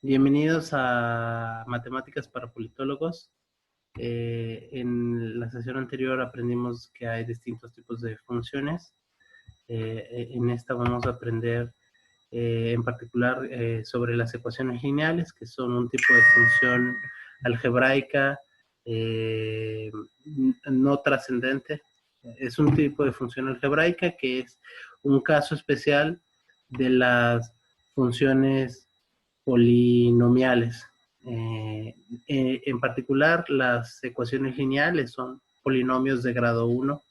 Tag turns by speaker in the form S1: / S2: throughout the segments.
S1: Bienvenidos a Matemáticas para Politólogos. En la sesión anterior aprendimos que hay distintos tipos de funciones. En esta vamos a aprender en particular sobre las ecuaciones lineales, que son un tipo de función algebraica no trascendente. Es un tipo de función algebraica que es un caso especial de las funciones polinomiales. En particular, las ecuaciones lineales son polinomios de grado 1.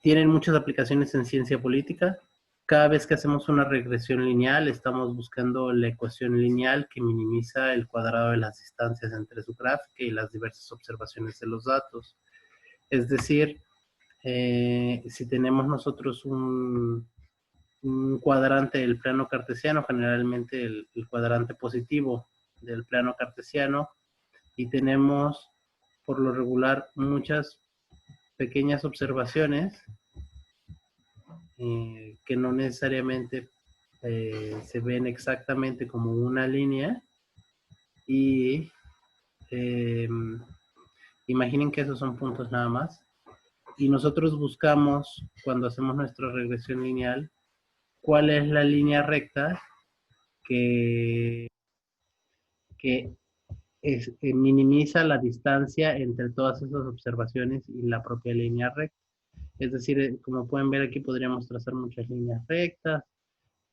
S1: Tienen muchas aplicaciones en ciencia política. Cada vez que hacemos una regresión lineal, estamos buscando la ecuación lineal que minimiza el cuadrado de las distancias entre su gráfica y las diversas observaciones de los datos. Es decir, si tenemos nosotros un cuadrante del plano cartesiano, generalmente el cuadrante positivo del plano cartesiano, y tenemos por lo regular muchas pequeñas observaciones que no necesariamente se ven exactamente como una línea, y imaginen que esos son puntos nada más, y nosotros buscamos, cuando hacemos nuestra regresión lineal, cuál es la línea recta que minimiza la distancia entre todas esas observaciones y la propia línea recta. Es decir, como pueden ver aquí podríamos trazar muchas líneas rectas,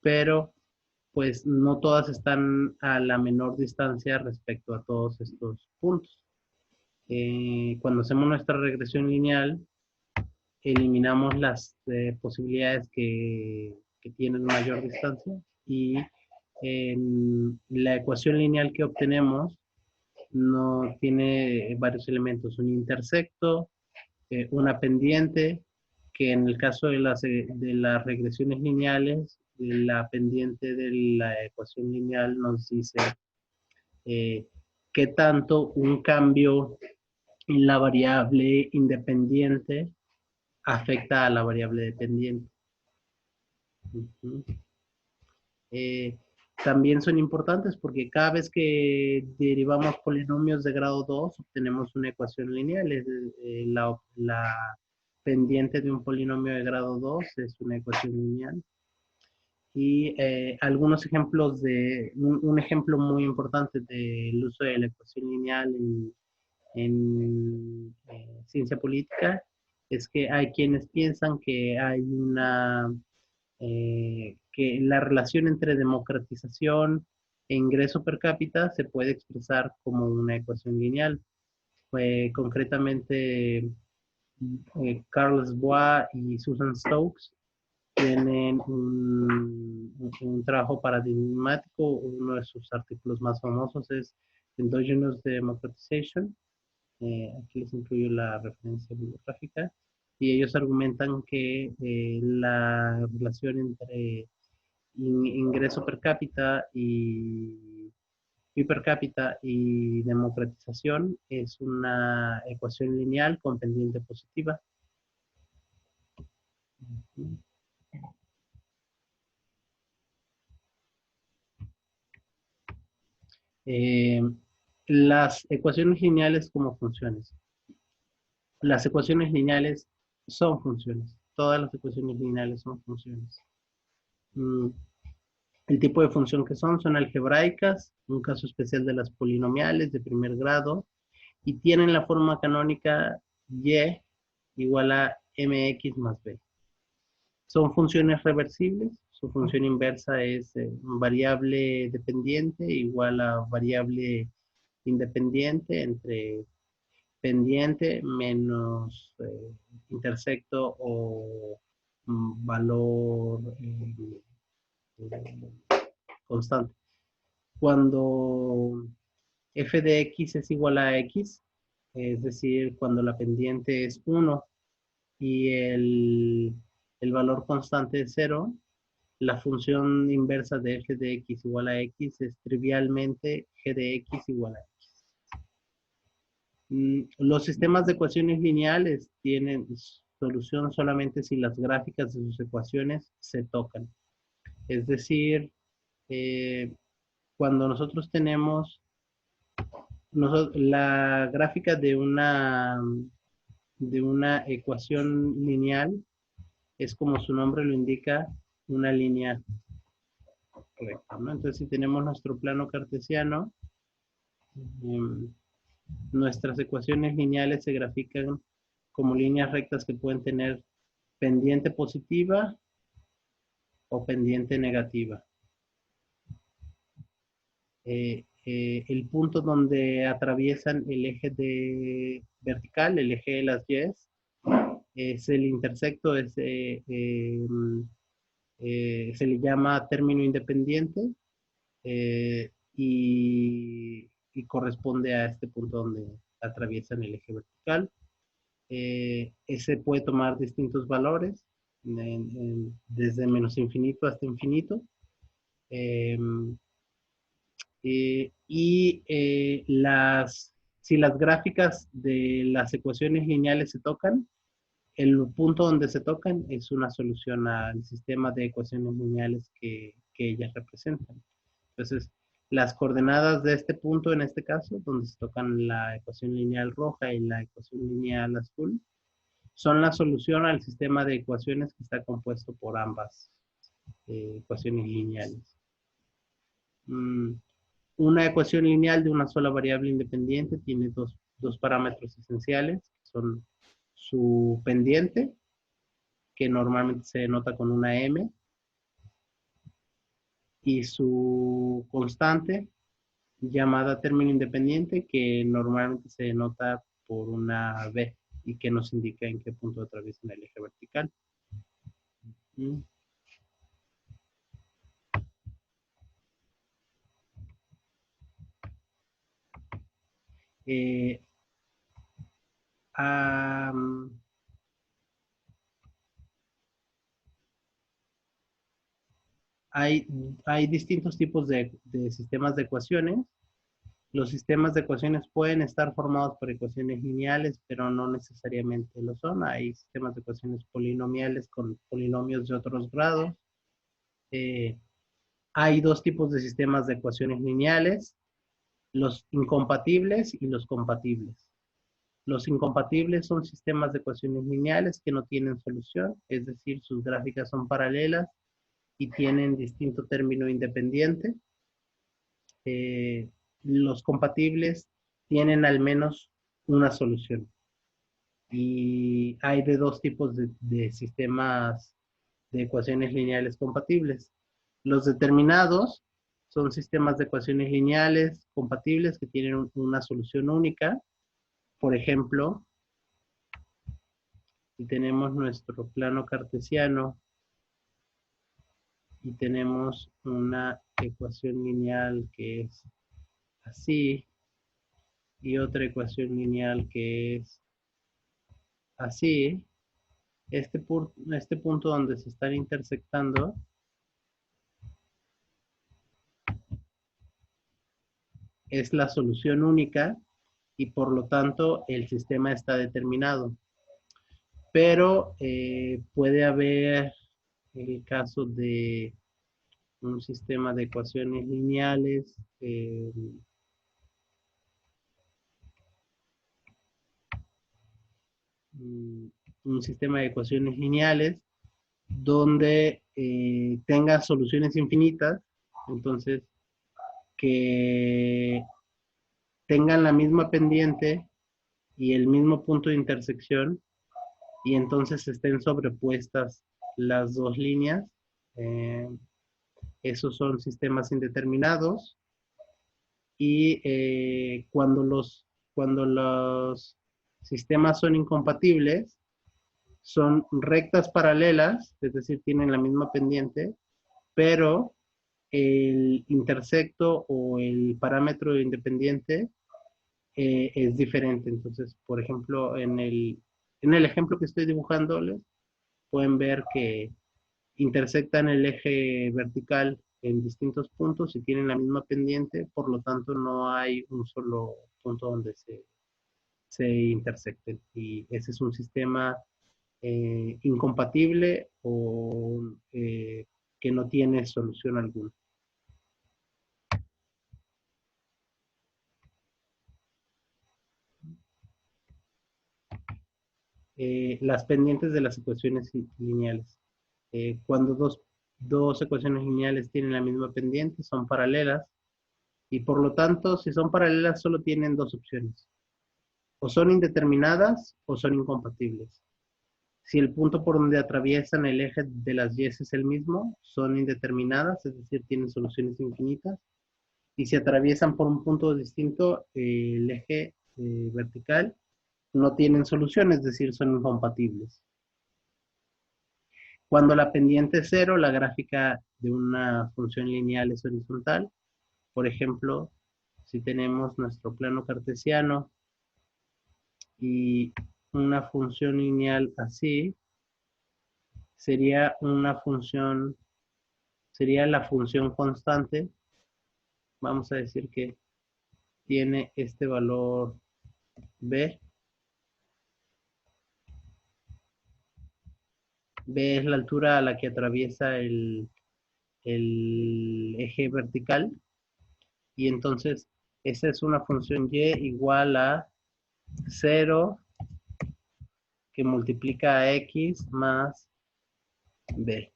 S1: pero pues no todas están a la menor distancia respecto a todos estos puntos. Cuando hacemos nuestra regresión lineal, eliminamos las posibilidades que tienen mayor distancia, y la ecuación lineal que obtenemos no tiene varios elementos: un intersecto, una pendiente, que en el caso de las regresiones lineales, la pendiente de la ecuación lineal nos dice eh, qué tanto un cambio en la variable independiente afecta a la variable dependiente. Eh, También son importantes porque cada vez que derivamos polinomios de grado 2 obtenemos una ecuación lineal. La pendiente de un polinomio de grado 2 es una ecuación lineal. Y algunos ejemplos un ejemplo muy importante del uso de la ecuación lineal en ciencia política es que hay quienes piensan que hay que la relación entre democratización e ingreso per cápita se puede expresar como una ecuación lineal. Concretamente, Carlos Bois y Susan Stokes tienen un trabajo paradigmático. Uno de sus artículos más famosos es Endogenous Democratization. Aquí les incluyo la referencia bibliográfica. Y ellos argumentan que la relación entre ingreso per cápita y per cápita y democratización es una ecuación lineal con pendiente positiva. Eh, las ecuaciones lineales como funciones. Las ecuaciones lineales son funciones. Todas las ecuaciones lineales son funciones. El tipo de función que son algebraicas, un caso especial de las polinomiales de primer grado, y tienen la forma canónica y igual a mx más b. Son funciones reversibles. Su función inversa es variable dependiente igual a variable independiente entre pendiente menos intersecto o valor constante. Cuando f de x es igual a x, es decir, cuando la pendiente es 1 y el valor constante es 0, la función inversa de f de x igual a x es trivialmente g de x igual a x. Los sistemas de ecuaciones lineales tienen solución solamente si las gráficas de sus ecuaciones se tocan. Es decir, cuando nosotros tenemos la gráfica de una ecuación lineal, es como su nombre lo indica, una línea recta, ¿no? Entonces, si tenemos nuestro plano cartesiano, em, nuestras ecuaciones lineales se grafican como líneas rectas que pueden tener pendiente positiva o pendiente negativa. El punto donde atraviesan el eje vertical, el eje de las Y, es el intersecto, se le llama término independiente y corresponde a este punto donde atraviesan el eje vertical. Ese puede tomar distintos valores, desde menos infinito hasta infinito. Eh, si las gráficas de las ecuaciones lineales se tocan, el punto donde se tocan es una solución al sistema de ecuaciones lineales que ellas representan. Entonces, las coordenadas de este punto, en este caso, donde se tocan la ecuación lineal roja y la ecuación lineal azul, son la solución al sistema de ecuaciones que está compuesto por ambas ecuaciones lineales. Una ecuación lineal de una sola variable independiente tiene dos parámetros esenciales, que son su pendiente, que normalmente se denota con una m, y su constante, llamada término independiente, que normalmente se denota por una b y que nos indica en qué punto atraviesa el eje vertical. ¿Mm? Eh, um, hay, hay distintos tipos de sistemas de ecuaciones. Los sistemas de ecuaciones pueden estar formados por ecuaciones lineales, pero no necesariamente lo son. Hay sistemas de ecuaciones polinomiales con polinomios de otros grados. Eh, hay dos tipos de sistemas de ecuaciones lineales, los incompatibles y los compatibles. Los incompatibles son sistemas de ecuaciones lineales que no tienen solución, es decir, sus gráficas son paralelas y tienen distinto término independiente. Eh, los compatibles tienen al menos una solución. Y hay de dos tipos de sistemas de ecuaciones lineales compatibles. Los determinados son sistemas de ecuaciones lineales compatibles que tienen una solución única. Por ejemplo, si tenemos nuestro plano cartesiano y tenemos una ecuación lineal que es así y otra ecuación lineal que es así, este punto donde se están intersectando es la solución única y por lo tanto el sistema está determinado. Pero puede haber el caso de un sistema de ecuaciones lineales, un sistema de ecuaciones lineales donde tenga soluciones infinitas, entonces que tengan la misma pendiente y el mismo punto de intersección y entonces estén sobrepuestas las dos líneas. Eh, Esos son sistemas indeterminados y cuando los sistemas son incompatibles, son rectas paralelas, es decir, tienen la misma pendiente, pero el intersecto o el parámetro independiente es diferente. Entonces, por ejemplo, en el ejemplo que estoy dibujándoles, pueden ver que intersectan el eje vertical en distintos puntos y tienen la misma pendiente, por lo tanto no hay un solo punto donde se intersecten. Y ese es un sistema incompatible o que no tiene solución alguna. Las pendientes de las ecuaciones lineales. Cuando dos ecuaciones lineales tienen la misma pendiente, son paralelas, y por lo tanto, si son paralelas, solo tienen dos opciones. O son indeterminadas o son incompatibles. Si el punto por donde atraviesan el eje de las y es el mismo, son indeterminadas, es decir, tienen soluciones infinitas. Y si atraviesan por un punto distinto, el eje vertical, no tienen solución, es decir, son incompatibles. Cuando la pendiente es cero, la gráfica de una función lineal es horizontal. Por ejemplo, si tenemos nuestro plano cartesiano y una función lineal así, sería la función constante. Vamos a decir que tiene este valor b. B es la altura a la que atraviesa el eje vertical. Y entonces, esa es una función y igual a 0 que multiplica a x más b,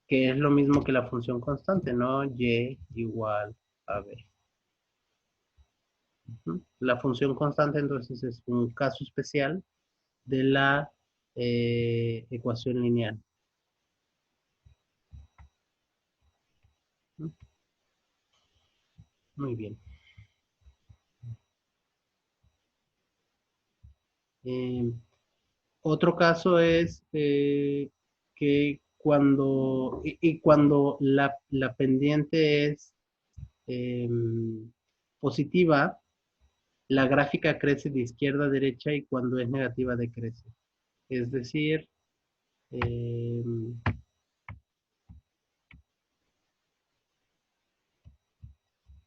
S1: que es lo mismo que la función constante, ¿no? Y igual a b. La función constante entonces es un caso especial de la ecuación lineal. Muy bien. Otro caso es que cuando la pendiente es positiva, la gráfica crece de izquierda a derecha y cuando es negativa decrece. Es decir,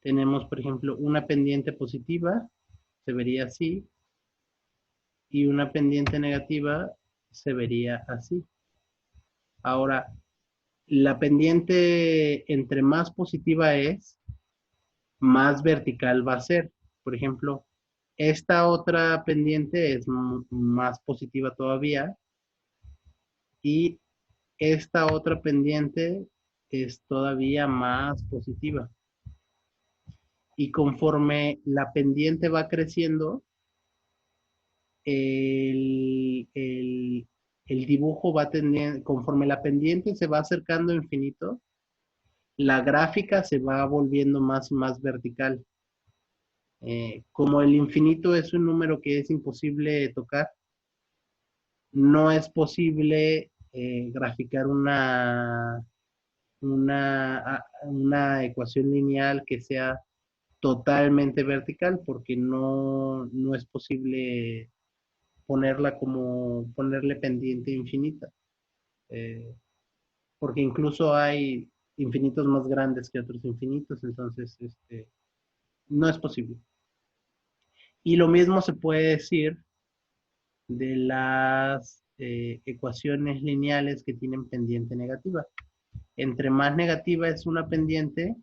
S1: tenemos, por ejemplo, una pendiente positiva, se vería así, y una pendiente negativa se vería así. Ahora, la pendiente entre más positiva es, más vertical va a ser. Por ejemplo, esta otra pendiente es más positiva todavía y esta otra pendiente es todavía más positiva. Y conforme la pendiente va creciendo, el, el, el dibujo va tendiendo, conforme la pendiente se va acercando a infinito, la gráfica se va volviendo más vertical. Como el infinito es un número que es imposible tocar, no es posible graficar una ecuación lineal que sea totalmente vertical porque no es posible ponerle pendiente infinita. Eh, Porque incluso hay infinitos más grandes que otros infinitos, entonces no es posible. Y lo mismo se puede decir de las ecuaciones lineales que tienen pendiente negativa. Entre más negativa es una pendiente,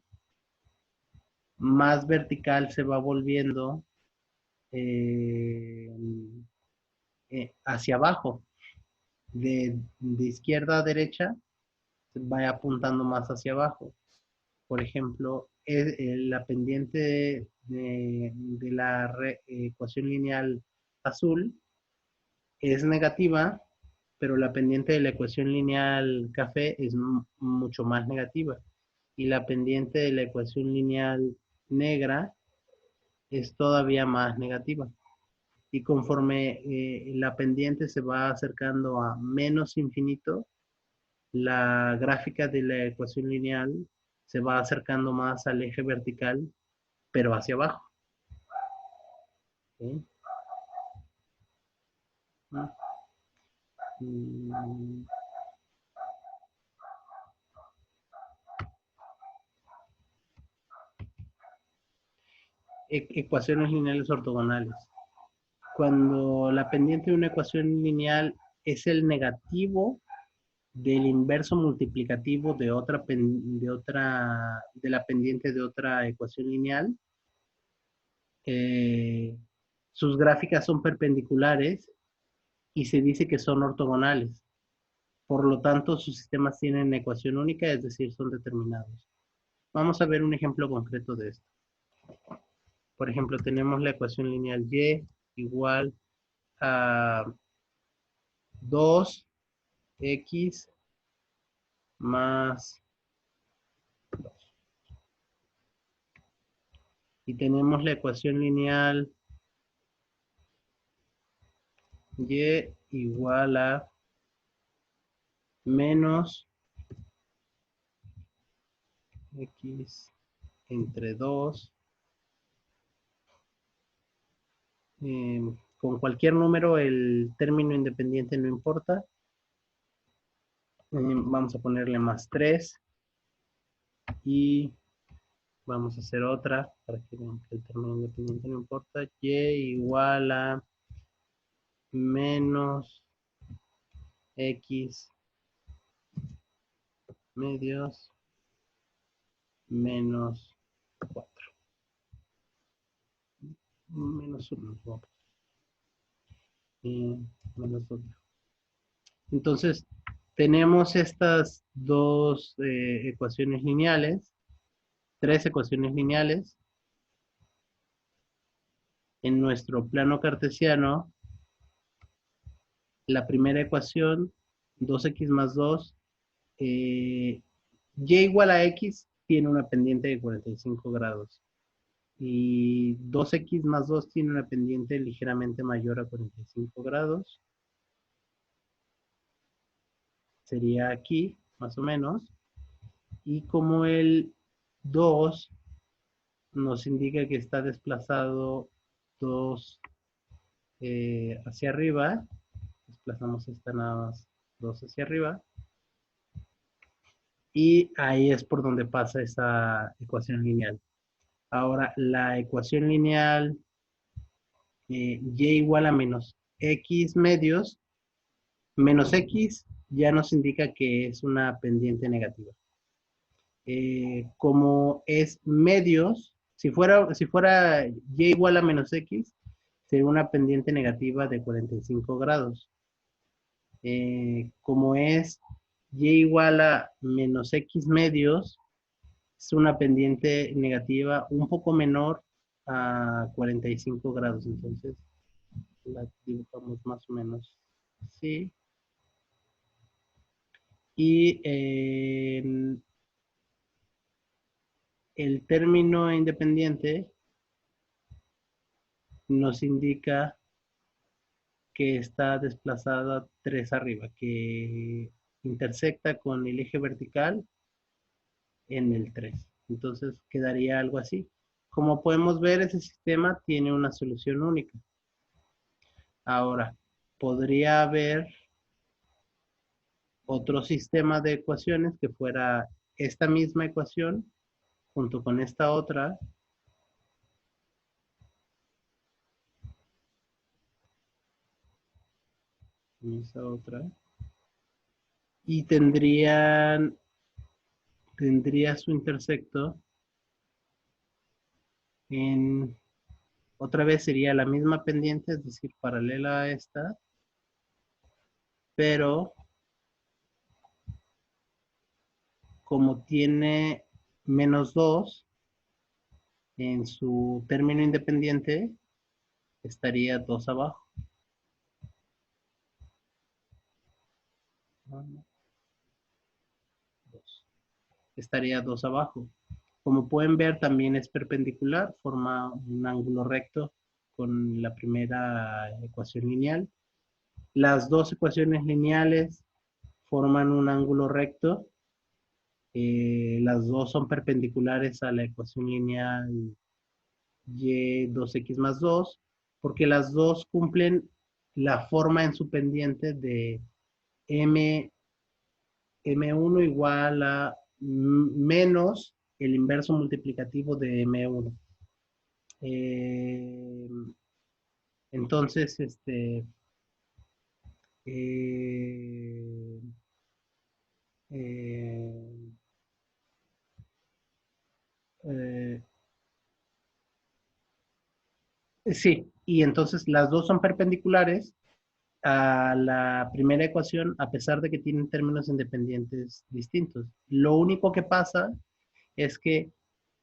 S1: más vertical se va volviendo eh, hacia abajo. De izquierda a derecha, va apuntando más hacia abajo. Por ejemplo, la pendiente de la ecuación lineal azul es negativa, pero la pendiente de la ecuación lineal café es mucho más negativa. Y la pendiente de la ecuación lineal negra es todavía más negativa. Y conforme la pendiente se va acercando a menos infinito, la gráfica de la ecuación lineal se va acercando más al eje vertical, pero hacia abajo. ¿Sí? Mm, Ecuaciones lineales ortogonales. Cuando la pendiente de una ecuación lineal es el negativo del inverso multiplicativo de la pendiente de otra ecuación lineal. eh, Sus gráficas son perpendiculares y se dice que son ortogonales. Por lo tanto, sus sistemas tienen ecuación única, es decir, son determinados. Vamos a ver un ejemplo concreto de esto. Por ejemplo, tenemos la ecuación lineal y igual a 2x más 2. Y tenemos la ecuación lineal y igual a menos x entre 2. Con cualquier número el término independiente no importa. Vamos a ponerle más 3 y vamos a hacer otra para que vean que el término independiente no importa. Y igual a menos x medios menos 4. Menos 1. Menos 2. Entonces, tenemos estas dos ecuaciones lineales, tres ecuaciones lineales. En nuestro plano cartesiano, la primera ecuación, 2x más 2, y igual a x tiene una pendiente de 45 grados. Y 2x más 2 tiene una pendiente ligeramente mayor a 45 grados. Sería aquí, más o menos. Y como el 2 nos indica que está desplazado 2 hacia arriba, desplazamos esta nada más 2 hacia arriba, y ahí es por donde pasa esa ecuación lineal. Ahora, la ecuación lineal y igual a menos x medios, menos x ya nos indica que es una pendiente negativa. Como es medios, si fuera y igual a menos x, sería una pendiente negativa de 45 grados. Como es y igual a menos x medios, es una pendiente negativa un poco menor a 45 grados. Entonces, la dibujamos más o menos así. Y el término independiente nos indica que está desplazada 3 arriba, que intersecta con el eje vertical en el 3. Entonces quedaría algo así. Como podemos ver, ese sistema tiene una solución única. Ahora, podría haber otro sistema de ecuaciones que fuera esta misma ecuación junto con esta otra. Esa otra. Y tendría su intersecto en, otra vez sería la misma pendiente, es decir, paralela a esta, pero como tiene menos 2 en su término independiente, estaría 2 abajo. Estaría 2 abajo. Como pueden ver, también es perpendicular, forma un ángulo recto con la primera ecuación lineal. Las dos ecuaciones lineales forman un ángulo recto. Las dos son perpendiculares a la ecuación lineal y 2x más 2, porque las dos cumplen la forma en su pendiente de m1 igual a menos el inverso multiplicativo de m1. Eh, entonces, eh, eh, eh, sí, y entonces las dos son perpendiculares a la primera ecuación a pesar de que tienen términos independientes distintos. Lo único que pasa es que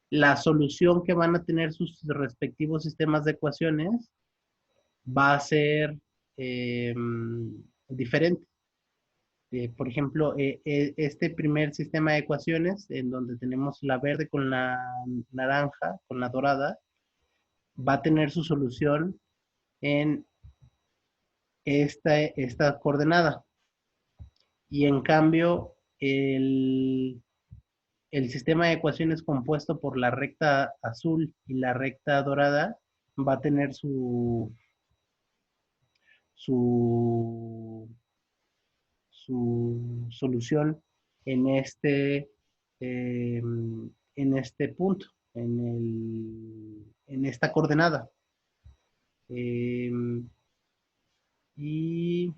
S1: la solución que van a tener sus respectivos sistemas de ecuaciones va a ser eh, diferente. Por ejemplo, este primer sistema de ecuaciones, en donde tenemos la verde con la naranja, con la dorada, va a tener su solución en esta coordenada. Y en cambio, el sistema de ecuaciones compuesto por la recta azul y la recta dorada va a tener su, su solución en en este punto, en esta coordenada. Eh, y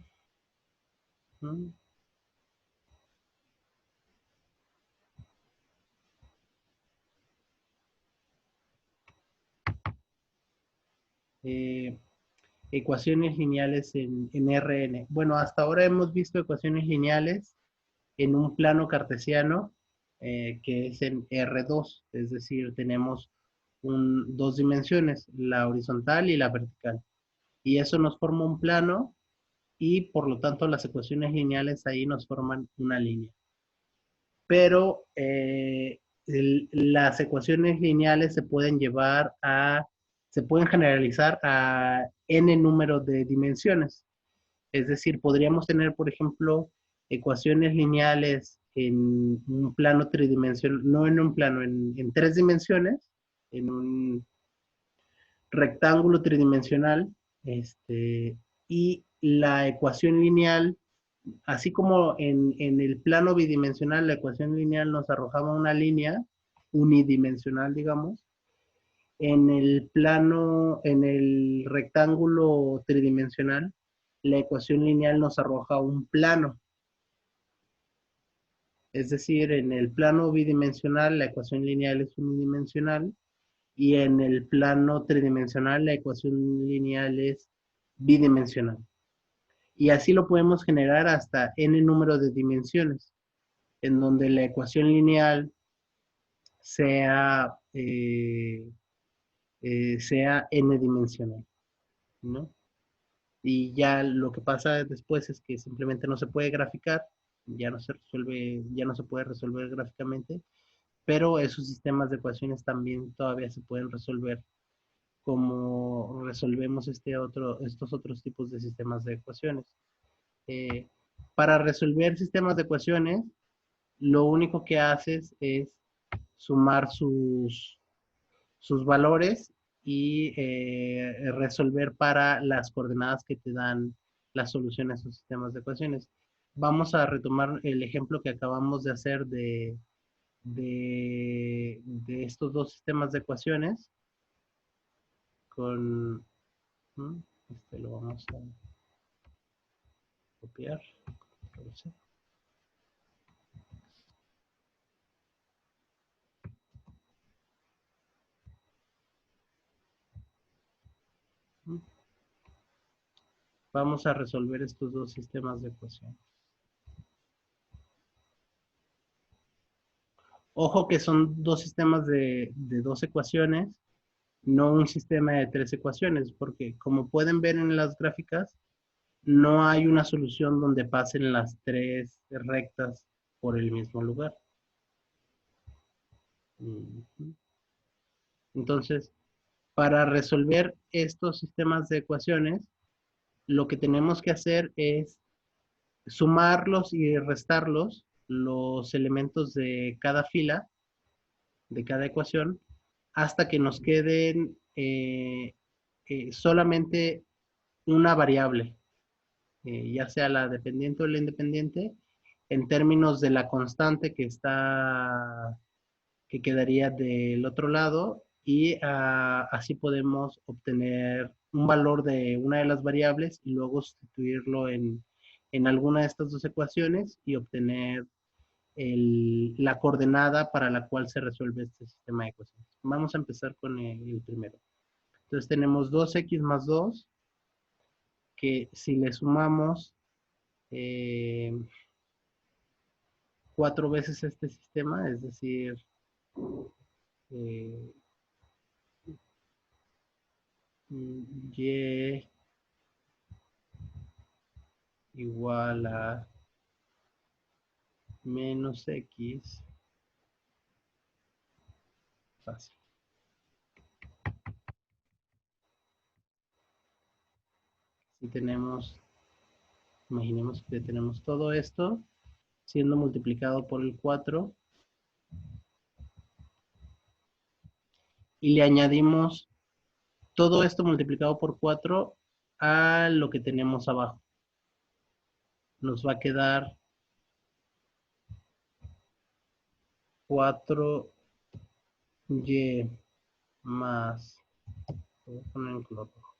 S1: eh, ecuaciones lineales en Rn. Bueno, hasta ahora hemos visto ecuaciones lineales en un plano cartesiano que es en R2, es decir, tenemos dos dimensiones, la horizontal y la vertical. Y eso nos forma un plano y por lo tanto las ecuaciones lineales ahí nos forman una línea. Pero las ecuaciones lineales se pueden generalizar a n número de dimensiones. Es decir, podríamos tener, por ejemplo, ecuaciones lineales en un plano tridimensional, no en un plano, en tres dimensiones, en un rectángulo tridimensional, y la ecuación lineal, así como en el plano bidimensional, la ecuación lineal nos arrojaba una línea unidimensional, digamos, en el rectángulo tridimensional, la ecuación lineal nos arroja un plano. Es decir, en el plano bidimensional, la ecuación lineal es unidimensional y en el plano tridimensional, la ecuación lineal es bidimensional. Y así lo podemos generar hasta n número de dimensiones, en donde la ecuación lineal sea, sea n dimensional, ¿no? Y ya lo que pasa después es que simplemente no se puede graficar, ya no se puede resolver gráficamente, pero esos sistemas de ecuaciones también todavía se pueden resolver como resolvemos estos otros tipos de sistemas de ecuaciones. Eh, para resolver sistemas de ecuaciones, lo único que haces es sumar sus valores y resolver para las coordenadas que te dan las soluciones a esos sistemas de ecuaciones. Vamos a retomar el ejemplo que acabamos de hacer de estos dos sistemas de ecuaciones con, lo vamos a copiar. Vamos a resolver estos dos sistemas de ecuaciones. Ojo que son dos sistemas de dos ecuaciones, no un sistema de tres ecuaciones, porque como pueden ver en las gráficas, no hay una solución donde pasen las tres rectas por el mismo lugar. Entonces, para resolver estos sistemas de ecuaciones, lo que tenemos que hacer es sumarlos y restarlos los elementos de cada fila, de cada ecuación, hasta que nos queden solamente una variable, ya sea la dependiente o la independiente, en términos de la constante que quedaría del otro lado, y así podemos obtener un valor de una de las variables y luego sustituirlo en alguna de estas dos ecuaciones y obtener la coordenada para la cual se resuelve este sistema de ecuaciones. Vamos a empezar con el primero. Entonces tenemos 2x más 2, que si le sumamos 4 veces este sistema, es decir, eh, y igual a menos x, fácil. Si tenemos, imaginemos que tenemos todo esto siendo multiplicado por el 4 y le añadimos todo esto multiplicado por 4 a lo que tenemos abajo. Nos va a quedar 4y más, voy a poner en color rojo,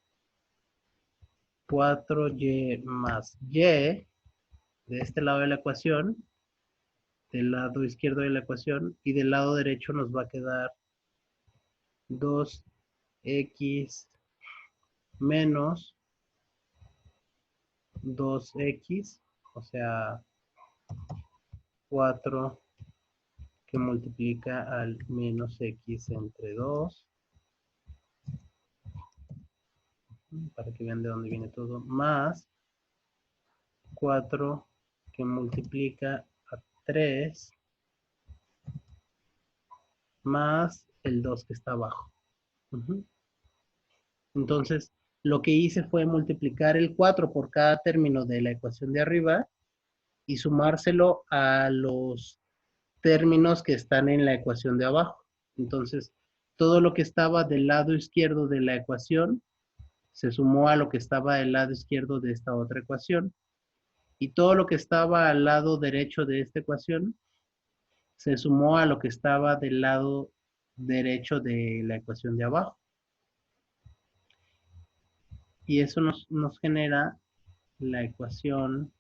S1: 4y más y de este lado de la ecuación, del lado izquierdo de la ecuación, y del lado derecho nos va a quedar 2x menos 2x, o sea, 4 que multiplica al menos x entre 2, para que vean de dónde viene todo, más 4 que multiplica a 3, más el 2 que está abajo. Entonces, lo que hice fue multiplicar el 4 por cada término de la ecuación de arriba y sumárselo a los términos que están en la ecuación de abajo. Entonces, todo lo que estaba del lado izquierdo de la ecuación se sumó a lo que estaba del lado izquierdo de esta otra ecuación. Y todo lo que estaba al lado derecho de esta ecuación se sumó a lo que estaba del lado derecho de la ecuación de abajo. Y eso nos genera la ecuación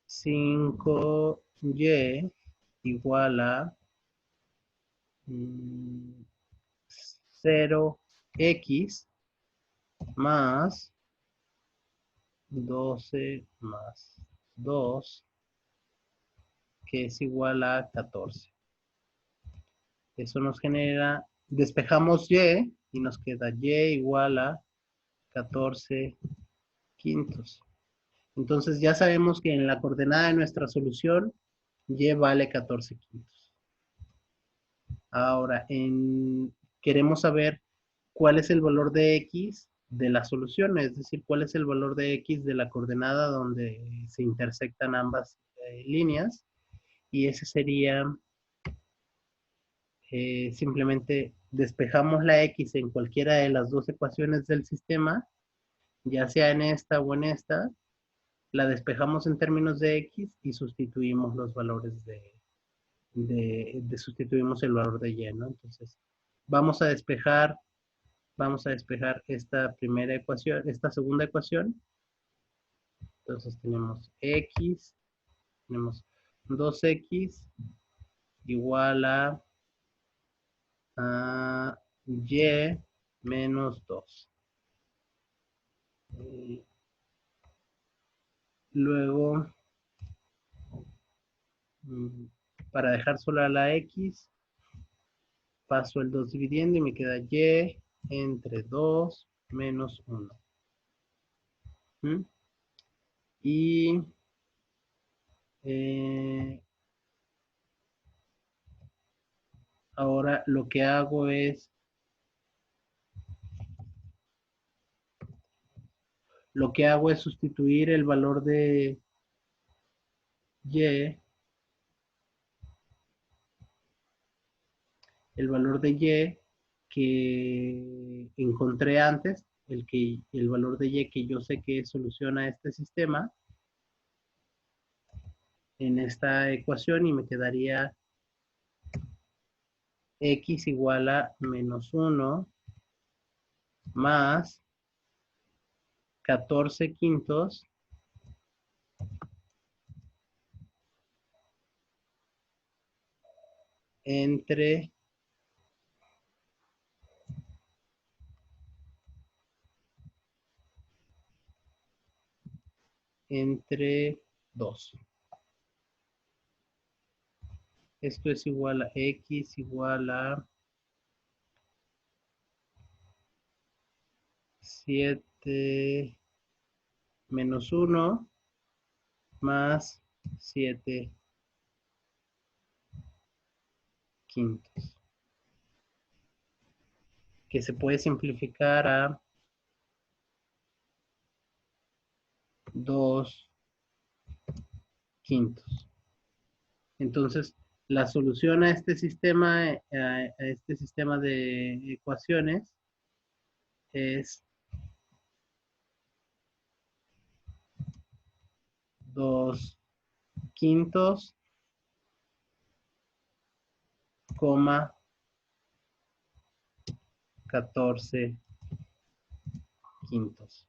S1: 5y igual a 0x más 12 más 2, que es igual a 14. Eso nos genera, despejamos y nos queda y igual a 14 quintos. Entonces ya sabemos que en la coordenada de nuestra solución y vale 14 quintos. Ahora, queremos saber cuál es el valor de x de la solución, es decir, cuál es el valor de x de la coordenada donde se intersectan ambas líneas, y ese sería, simplemente despejamos la x en cualquiera de las dos ecuaciones del sistema, ya sea en esta o en esta, la despejamos en términos de x y sustituimos los valores sustituimos el valor de y, ¿no? Entonces, vamos a despejar esta primera ecuación, esta segunda ecuación. Entonces tenemos x, tenemos 2x igual a y menos 2. Luego, para dejar sola la x, paso el 2 dividiendo y me queda y entre 2 menos 1. Y ahora lo que hago es sustituir el valor de y, que encontré antes, el valor de y que yo sé que soluciona este sistema en esta ecuación, y me quedaría x igual a menos 1 más 14 quintos entre 2. Esto es igual a x igual a 7 menos 1 más 7 quintos, que se puede simplificar a 2 quintos. Entonces, la solución a este sistema de ecuaciones es 2 quintos, 14 quintos.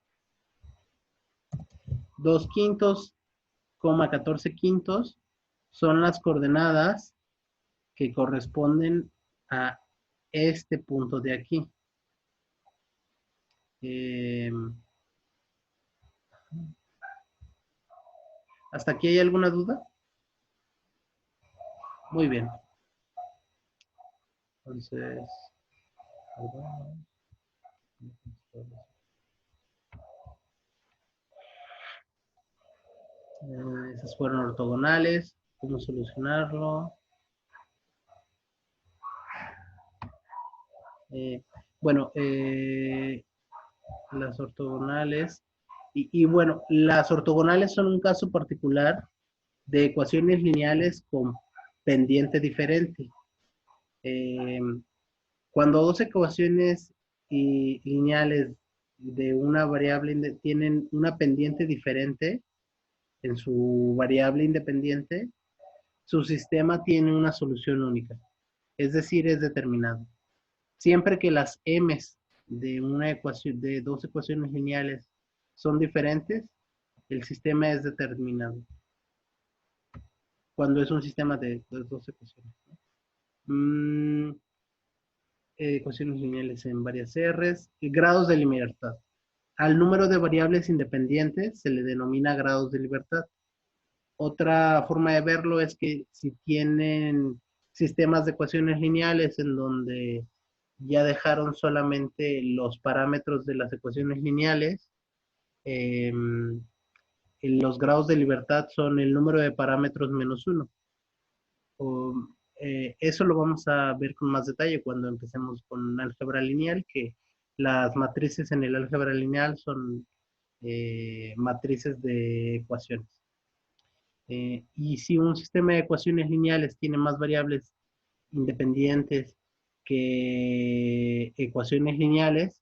S1: 2 quintos, 14 quintos son las coordenadas que corresponden a este punto de aquí. ¿Hasta aquí hay alguna duda? Muy bien. Entonces, esas fueron ortogonales. ¿Cómo solucionarlo? Bueno, las ortogonales. Y bueno, las ortogonales son un caso particular de ecuaciones lineales con pendiente diferente. Cuando dos ecuaciones lineales de una variable tienen una pendiente diferente en su variable independiente, su sistema tiene una solución única, es decir, es determinado. Siempre que las m's de una ecuación, de dos ecuaciones lineales son diferentes, el sistema es determinado. Cuando es un sistema de dos ecuaciones. Ecuaciones lineales en varias R's. Grados de libertad. Al número de variables independientes se le denomina grados de libertad. Otra forma de verlo es que si tienen sistemas de ecuaciones lineales en donde ya dejaron solamente los parámetros de las ecuaciones lineales, los grados de libertad son el número de parámetros menos 1. Eso lo vamos a ver con más detalle cuando empecemos con álgebra lineal, que las matrices en el álgebra lineal son matrices de ecuaciones. Y si un sistema de ecuaciones lineales tiene más variables independientes que ecuaciones lineales,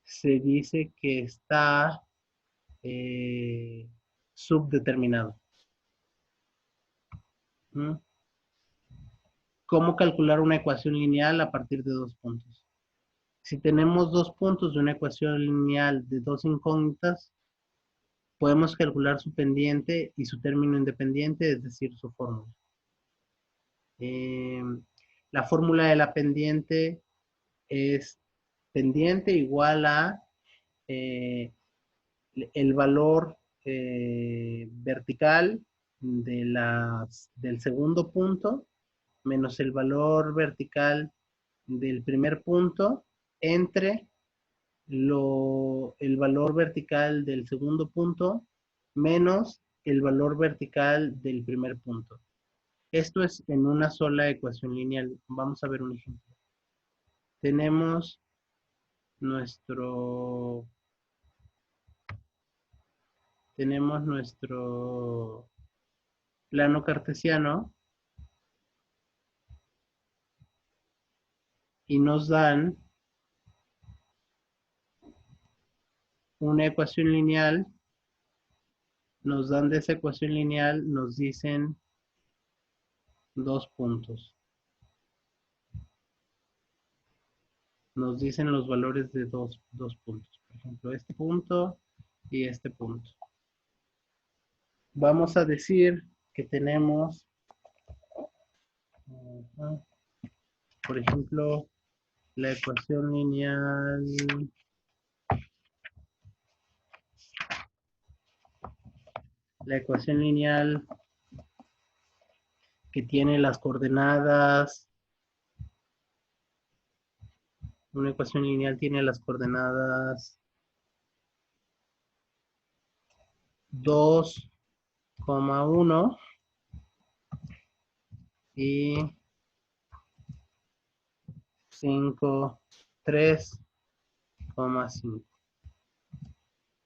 S1: se dice que está subdeterminado. ¿Mm? ¿Cómo calcular una ecuación lineal a partir de dos puntos? Si tenemos dos puntos de una ecuación lineal de dos incógnitas, podemos calcular su pendiente y su término independiente, es decir, su fórmula. La fórmula de la pendiente es pendiente igual a el valor vertical del segundo punto menos el valor vertical del primer punto entre el valor vertical del segundo punto menos el valor vertical del primer punto. Esto es en una sola ecuación lineal. Vamos a ver un ejemplo. Tenemos nuestro plano cartesiano y nos dan una ecuación lineal, nos dan de esa ecuación lineal, nos dicen dos puntos. Nos dicen los valores de dos puntos. Por ejemplo, este punto y este punto. Vamos a decir que tenemos Por ejemplo, la ecuación lineal, que tiene las coordenadas, una ecuación lineal tiene las coordenadas 2,1 y 5, 3,5.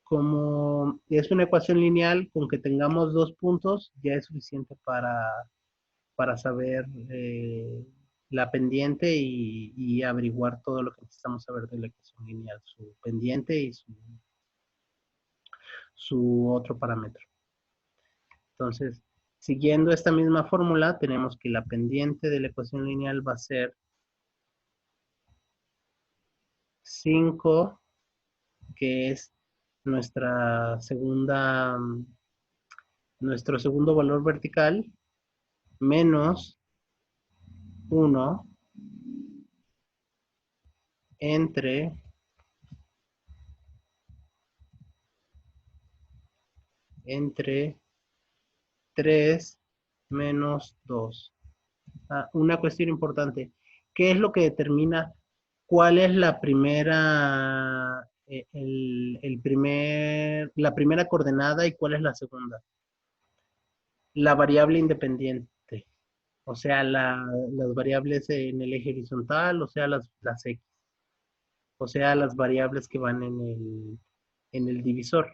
S1: Como es una ecuación lineal, con que tengamos dos puntos ya es suficiente para saber la pendiente y averiguar todo lo que necesitamos saber de la ecuación lineal, su pendiente y su otro parámetro. Entonces, siguiendo esta misma fórmula, tenemos que la pendiente de la ecuación lineal va a ser 5, que es nuestra segunda, nuestro segundo valor vertical, menos 1 entre 3 menos 2. Una cuestión importante. ¿Qué es lo que determina cuál es la primera, la primera coordenada y cuál es la segunda? La variable independiente. O sea, las variables en el eje horizontal, o sea, las X. O sea, las variables que van en el divisor.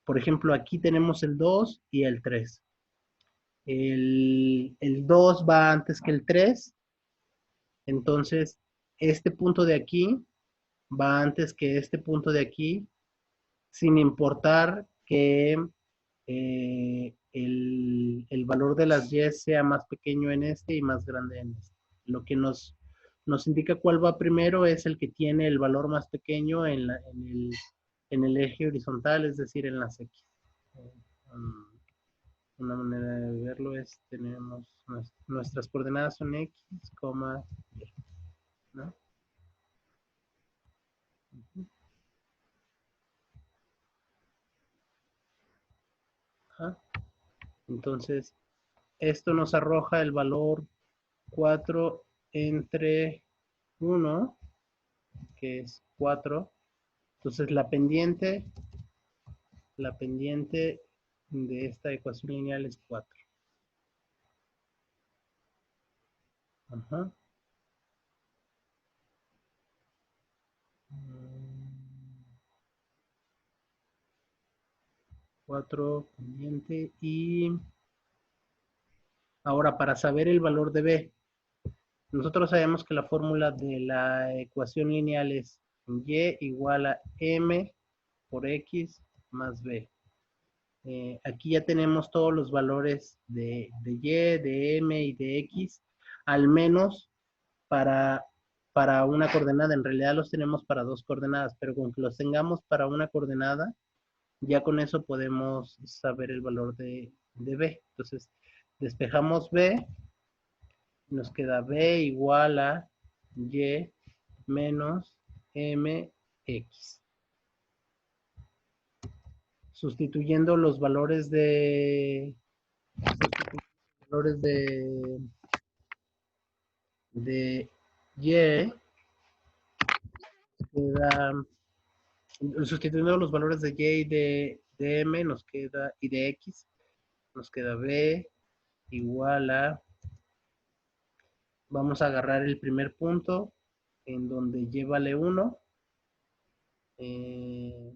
S1: Por ejemplo, aquí tenemos el 2 y el 3. El 2 va antes que el 3, entonces este punto de aquí va antes que este punto de aquí, sin importar que el valor de las y sea más pequeño en este y más grande en este. Lo que nos indica cuál va primero es el que tiene el valor más pequeño en el eje horizontal, es decir, en las X. Una manera de verlo es, tenemos nuestras coordenadas son X, Y, ¿no? Ajá. Entonces, esto nos arroja el valor 4 entre 1, que es 4. Entonces, la pendiente de esta ecuación lineal es 4. Ajá. 4 pendiente. Y ahora, para saber el valor de B, nosotros sabemos que la fórmula de la ecuación lineal es y igual a m por x más b. Aquí ya tenemos todos los valores de y, de m y de x, al menos para, para una coordenada. En realidad los tenemos para dos coordenadas, pero con que los tengamos para una coordenada, ya con eso podemos saber el valor de b. Entonces, despejamos b, nos queda b igual a y menos mx. Sustituyendo los valores valores de y, queda, sustituyendo los valores de y de m nos queda, y de x, nos queda b igual a, vamos a agarrar el primer punto en donde y vale 1, y